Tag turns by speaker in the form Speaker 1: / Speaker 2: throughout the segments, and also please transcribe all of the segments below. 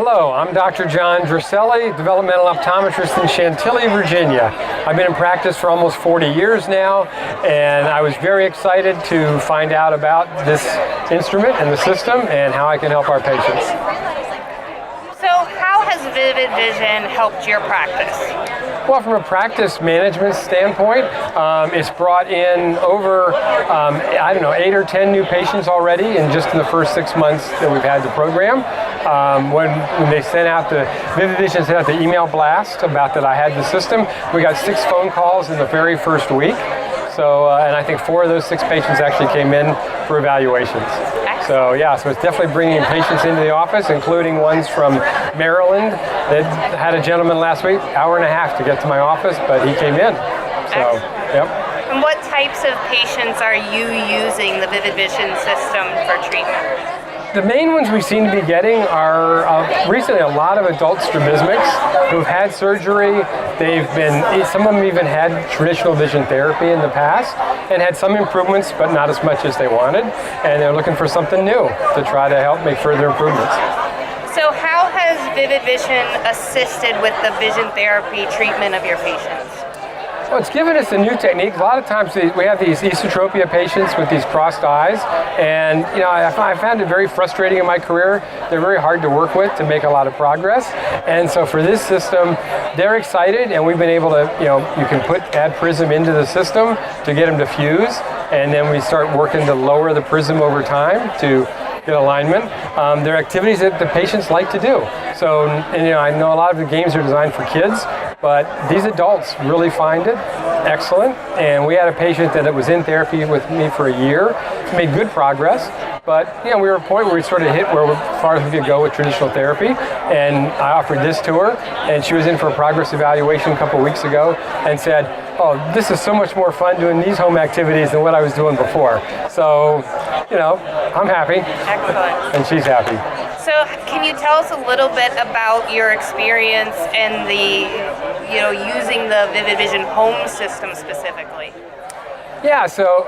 Speaker 1: Hello, I'm Dr. John Dreseley, developmental optometrist in Chantilly, Virginia. I've been in practice for almost 40 years now, and I was very excited to find out about this instrument and the system and how I can help our patients.
Speaker 2: So how has Vivid Vision helped your practice?
Speaker 1: Well, from a practice management standpoint, it's brought in over, 8 or 10 new patients already in just in the first 6 months that we've had the program. When they sent out Vivid Vision sent out the email blast about that I had the system, we got 6 phone calls in the very first week. So, and I think 4 of those 6 patients actually came in for evaluations. So yeah, so it's definitely bringing patients into the office, including ones from Maryland. That had a gentleman last week, hour and a half to get to my office, but he came in. So, yep.
Speaker 2: And what types of patients are you using the Vivid Vision system for treatment?
Speaker 1: The main ones we seem to be getting are recently a lot of adult strabismics who've had surgery. Some of them even had traditional vision therapy in the past and had some improvements, but not as much as they wanted. And they're looking for something new to try to help make further improvements.
Speaker 2: So how has Vivid Vision assisted with the vision therapy treatment of your patients?
Speaker 1: Well, it's given us a new technique. A lot of times we have these esotropia patients with these crossed eyes, and I found it very frustrating in my career. They're very hard to work with to make a lot of progress, and so for this system, they're excited, and we've been able to, you can add prism into the system to get them to fuse, and then we start working to lower the prism over time to get alignment. They're activities that the patients like to do. So, I know a lot of the games are designed for kids, but these adults really find it excellent. And we had a patient that was in therapy with me for a year, made good progress, but we were at a point where we sort of hit as far as we could go with traditional therapy. And I offered this to her, and she was in for a progress evaluation a couple weeks ago and said, "Oh, this is so much more fun doing these home activities than what I was doing before." So, I'm happy.
Speaker 2: Excellent.
Speaker 1: And she's happy.
Speaker 2: So can you tell us a little bit about your experience and using the Vivid Vision home system specifically?
Speaker 1: Yeah, so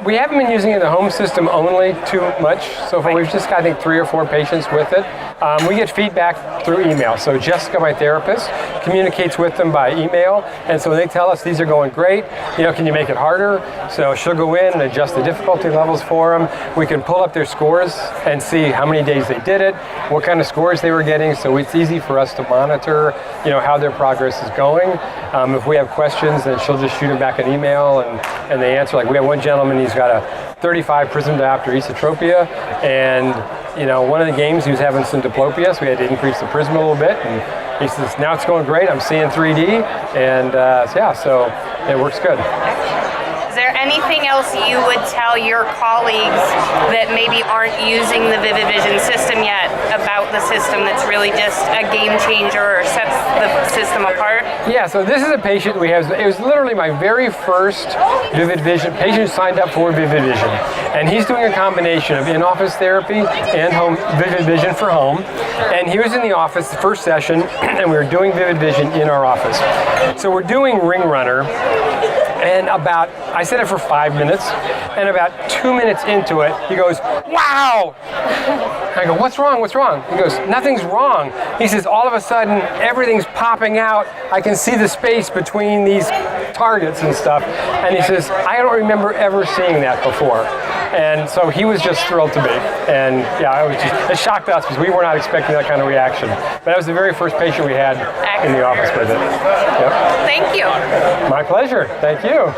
Speaker 1: we haven't been using it in the home system only too much. So far, we've just got, I think, 3 or 4 patients with it. We get feedback through email. So Jessica, my therapist, communicates with them by email. And so they tell us these are going great. Can you make it harder? So she'll go in and adjust the difficulty levels for them. We can pull up their scores and see how many days they did it, what kind of scores they were getting. So it's easy for us to monitor, how their progress is going. If we have questions, then she'll just shoot them back an email and they answer. Like we have one gentleman, he's got a 35 prism diopter esotropia, and one of the games he was having some diplopia, so we had to increase the prism a little bit, and he says, now it's going great, I'm seeing 3D, and so it works good.
Speaker 2: Is there anything else you would tell your colleagues that maybe aren't using the Vivid Vision system yet about the system that's really just a game changer or sets the system apart? Yeah,
Speaker 1: so this is a patient we have. It was literally my very first Vivid Vision patient who signed up for Vivid Vision. And he's doing a combination of in-office therapy and home Vivid Vision for home. And he was in the office the first session, and we were doing Vivid Vision in our office. So we're doing Ring Runner. And I said it for 5 minutes, and about 2 minutes into it, he goes, "Wow!" I go, "What's wrong? What's wrong?" He goes, "Nothing's wrong." He says, "All of a sudden, everything's popping out. I can see the space between these targets and stuff." And he says, "I don't remember ever seeing that before." And so he was just thrilled to be. And it shocked us because we were not expecting that kind of reaction. But that was the very first patient we had in the office with it. Yep.
Speaker 2: Thank you.
Speaker 1: My pleasure. Thank you.